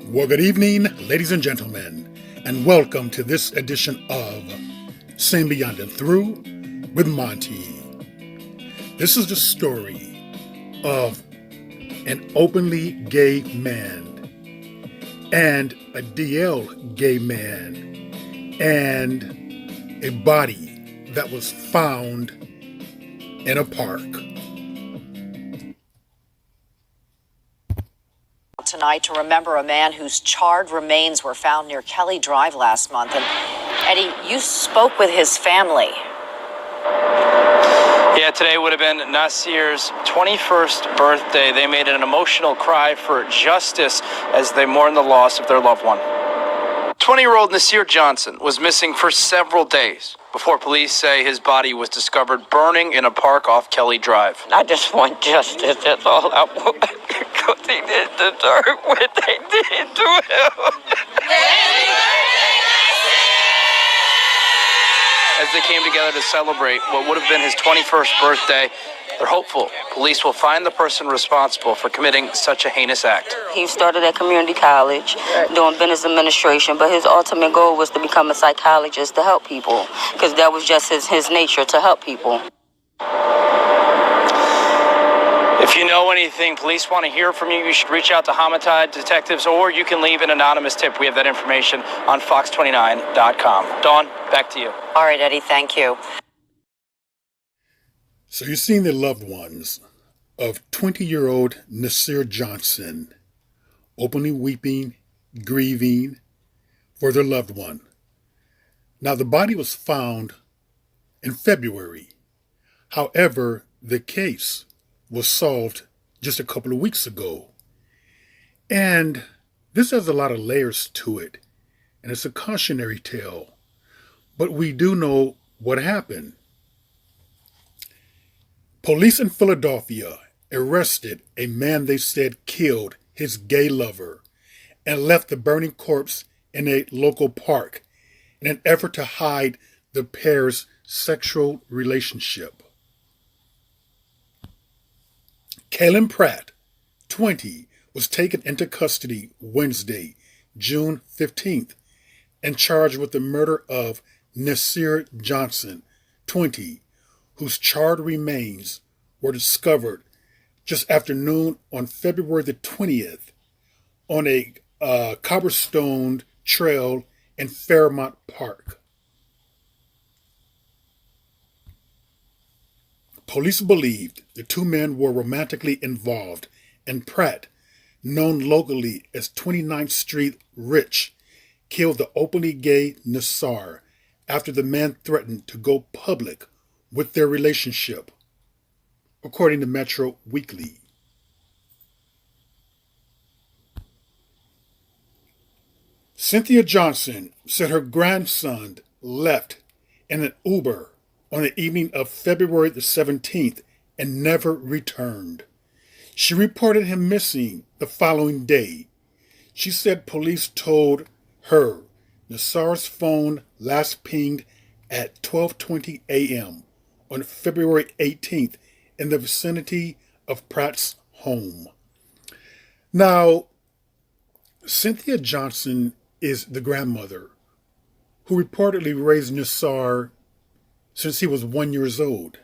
Well, good evening, ladies and gentlemen, and welcome to this edition of Sing Beyond and Through with Monty. This is the story of an openly gay man and a DL gay man and a body that was found in a park. Tonight to remember a man whose charred remains were found near Kelly Drive last month. And Eddie, you spoke with his family. Yeah, today would have been Naasir's 21st birthday. They made an emotional cry for justice as they mourn the loss of their loved one. 20-year-old Nasir Johnson was missing for several days before police say his body was discovered burning in a park off Kelly Drive. I just want justice, that's all I want, because he didn't deserve what they did to him. As they came together to celebrate what would have been his 21st birthday, they're hopeful police will find the person responsible for committing such a heinous act. He started at community college doing business administration, but his ultimate goal was to become a psychologist to help people, because that was just his nature, to help people. If you know anything, police want to hear from you. You should reach out to homicide detectives, or you can leave an anonymous tip. We have that information on fox29.com. Dawn, back to you. All right, Eddie, thank you. So you've seen the loved ones of 20-year-old Nasir Johnson openly weeping, grieving for their loved one. Now, the body was found in February. However, the case was solved just a couple of weeks ago. And this has a lot of layers to it, and it's a cautionary tale. But we do know what happened. Police in Philadelphia arrested a man they said killed his gay lover and left the burning corpse in a local park in an effort to hide the pair's sexual relationship. Kalen Pratt, 20, was taken into custody Wednesday, June 15th, and charged with the murder of Nasir Johnson, 20, whose charred remains were discovered just after noon on February the 20th on a cobblestone trail in Fairmount Park. Police believed the two men were romantically involved, and Pratt, known locally as 29th Street Rich, killed the openly gay Nasir after the man threatened to go public with their relationship, according to Metro Weekly. Cynthia Johnson said her grandson left in an Uber on the evening of February the 17th and never returned. She reported him missing the following day. She said police told her Nasir's phone last pinged at 12:20 a.m. on February 18th in the vicinity of Pratt's home. Now, Cynthia Johnson is the grandmother who reportedly raised Nasir since he was 1 year old.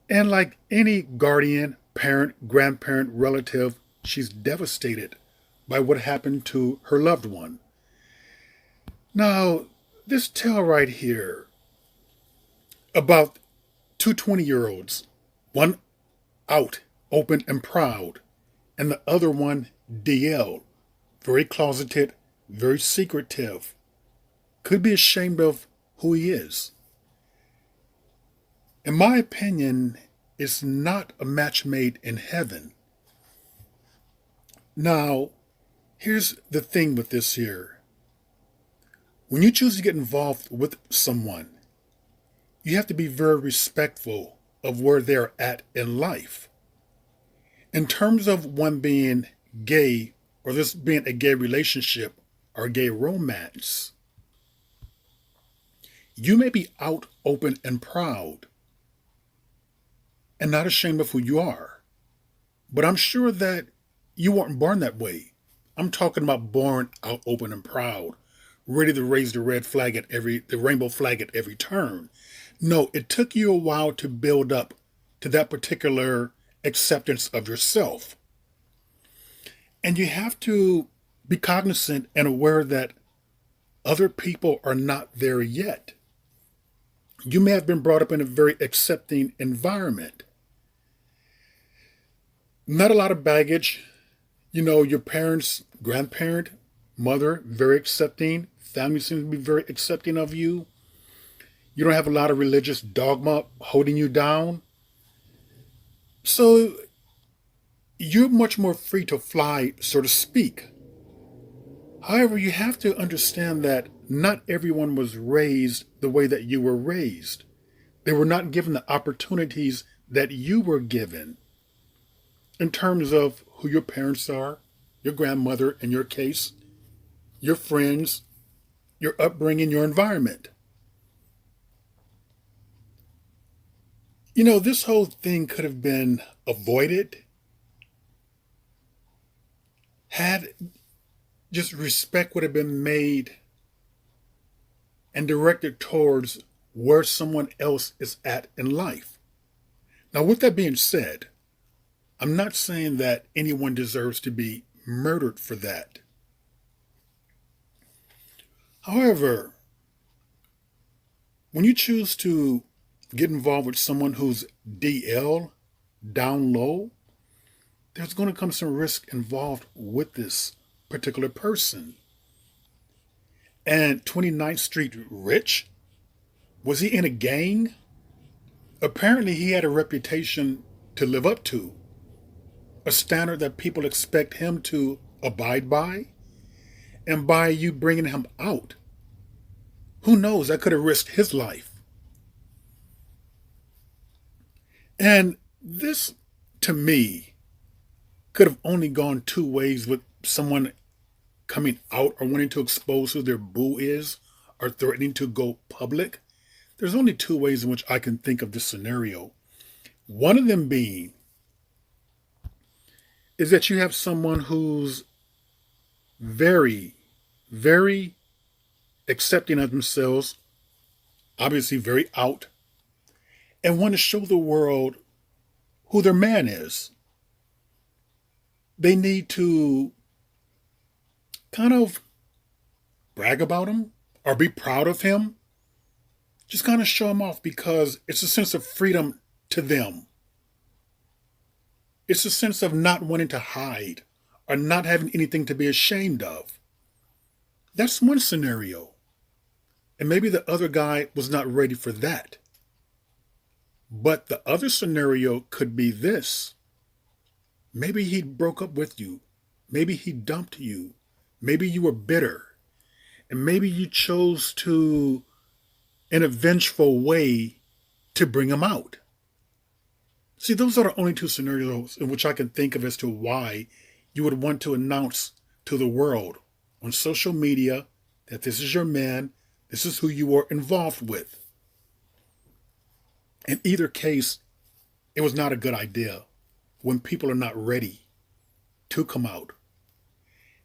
And like any guardian, parent, grandparent, relative, she's devastated by what happened to her loved one. Now, this tale right here about two 20-year-olds, one out, open and proud, and the other one DL, very closeted, very secretive, could be ashamed of who he is. In my opinion, it's not a match made in heaven. Now, here's the thing with this here. When you choose to get involved with someone, you have to be very respectful of where they're at in life. In terms of one being gay, or this being a gay relationship or gay romance, you may be out, open, and proud, and not ashamed of who you are. But I'm sure that you weren't born that way. I'm talking about born out open and proud, ready to raise the the rainbow flag at every turn. No, it took you a while to build up to that particular acceptance of yourself. And you have to be cognizant and aware that other people are not there yet. You may have been brought up in a very accepting environment. Not a lot of baggage. Your parents, grandparent, mother, very accepting. Family seems to be very accepting of you. You don't have a lot of religious dogma holding you down. So you're much more free to fly, so to speak. However, you have to understand that not everyone was raised the way that you were raised. They were not given the opportunities that you were given in terms of who your parents are, your grandmother in your case, your friends, your upbringing, your environment. This whole thing could have been avoided had just respect would have been made and directed towards where someone else is at in life. Now, with that being said, I'm not saying that anyone deserves to be murdered for that. However, when you choose to get involved with someone who's DL, down low, there's going to come some risk involved with this particular person. And 29th Street Rich, was he in a gang? Apparently he had a reputation to live up to, a standard that people expect him to abide by. And by you bringing him out, who knows, that could have risked his life. And this, to me, could have only gone two ways with someone coming out or wanting to expose who their boo is or threatening to go public. There's only two ways in which I can think of this scenario. One of them being is that you have someone who's very, very accepting of themselves, obviously very out, and want to show the world who their man is. They need to kind of brag about him or be proud of him. Just kind of show him off because it's a sense of freedom to them. It's a sense of not wanting to hide or not having anything to be ashamed of. That's one scenario. And maybe the other guy was not ready for that. But the other scenario could be this. Maybe he broke up with you. Maybe he dumped you. Maybe you were bitter. And maybe you chose to, in a vengeful way, to bring him out. See, those are the only two scenarios in which I can think of as to why you would want to announce to the world on social media that this is your man, this is who you are involved with. In either case, it was not a good idea when people are not ready to come out.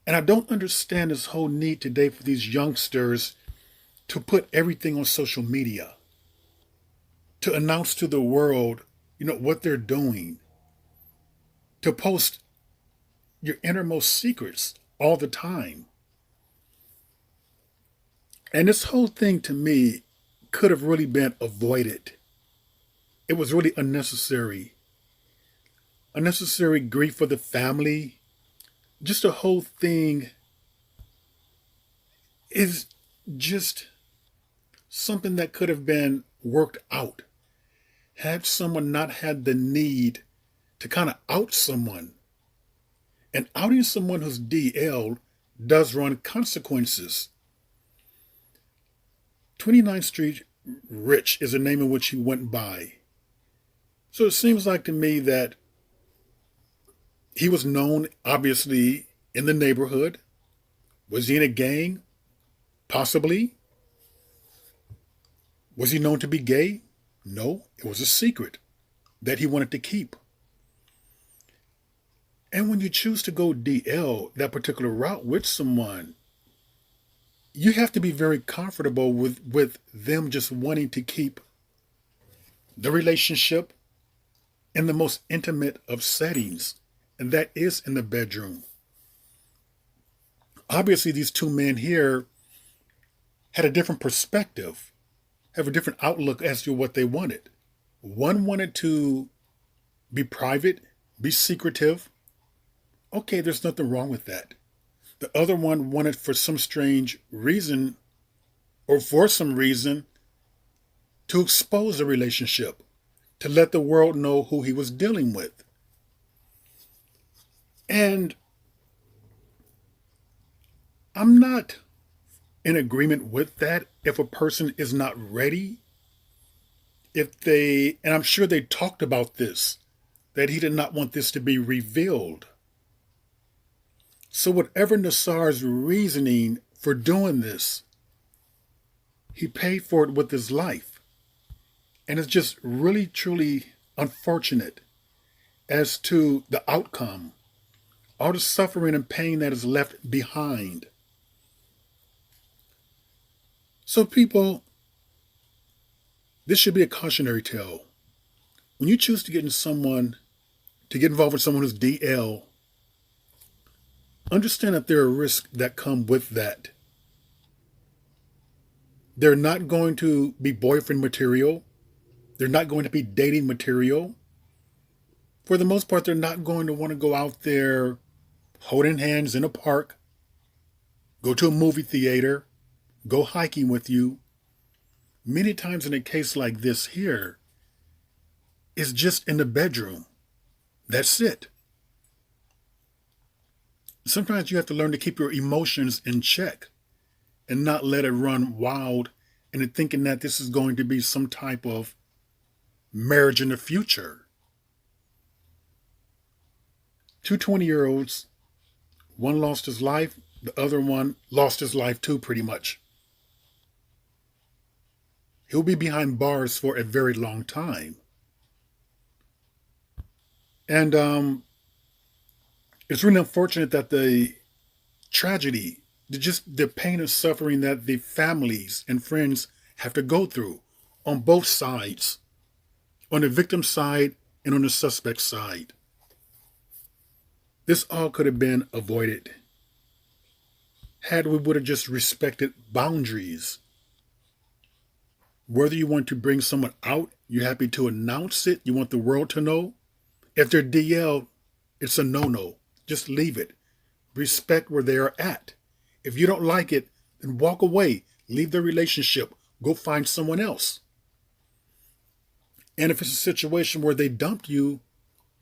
And I don't understand this whole need today for these youngsters to put everything on social media, to announce to the world, what they're doing, to post your innermost secrets all the time. And this whole thing to me could have really been avoided. It was really unnecessary. Unnecessary grief for the family. Just the whole thing is just something that could have been worked out. Had someone not had the need to kind of out someone. And outing someone who's DL does run consequences. 29th Street Rich is a name in which he went by. So it seems like to me that he was known, obviously, in the neighborhood. Was he in a gang? Possibly. Was he known to be gay? No, it was a secret that he wanted to keep. And when you choose to go DL, that particular route with someone, you have to be very comfortable with them just wanting to keep the relationship in the most intimate of settings, and that is in the bedroom. Obviously, these two men here had a different perspective, have a different outlook as to what they wanted. One wanted to be private, be secretive. Okay, there's nothing wrong with that. The other one wanted, for some strange reason, or for some reason, to expose the relationship, to let the world know who he was dealing with. And I'm not in agreement with that if a person is not ready. And I'm sure they talked about this, that he did not want this to be revealed. So whatever Naasir's reasoning for doing this, he paid for it with his life. And it's just really, truly unfortunate as to the outcome, all the suffering and pain that is left behind. So people, this should be a cautionary tale. When you choose to get involved with someone who's DL, understand that there are risks that come with that. They're not going to be boyfriend material. They're not going to be dating material. For the most part, they're not going to want to go out there holding hands in a park, go to a movie theater, go hiking with you. Many times in a case like this here, it's just in the bedroom. That's it. Sometimes you have to learn to keep your emotions in check and not let it run wild into thinking that this is going to be some type of marriage in the future. 2 20-year-olds, one lost his life, the other one lost his life too, pretty much. He'll be behind bars for a very long time. And it's really unfortunate that the tragedy, the pain and suffering that the families and friends have to go through on both sides, on the victim side and on the suspect side. This all could have been avoided had we would have just respected boundaries. Whether you want to bring someone out, you're happy to announce it, you want the world to know. If they're DL, it's a no-no. Just leave it. Respect where they are at. If you don't like it, then walk away. Leave the relationship. Go find someone else. And if it's a situation where they dumped you,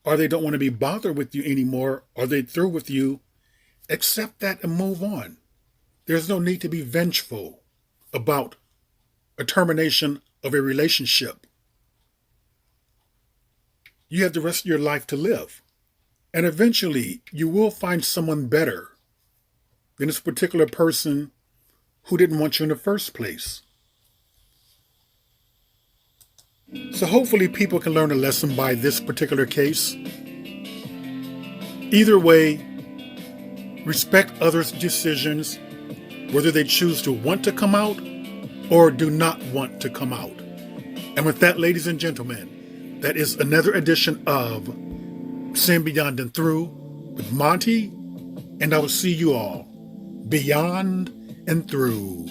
or they don't want to be bothered with you anymore, or they're through with you, accept that and move on. There's no need to be vengeful about a termination of a relationship. You have the rest of your life to live. And eventually, you will find someone better than this particular person who didn't want you in the first place. So hopefully people can learn a lesson by this particular case. Either way, respect others' decisions, whether they choose to want to come out or do not want to come out. And with that, ladies and gentlemen, that is another edition of Sin Beyond and Through with Monty, and I will see you all beyond and through.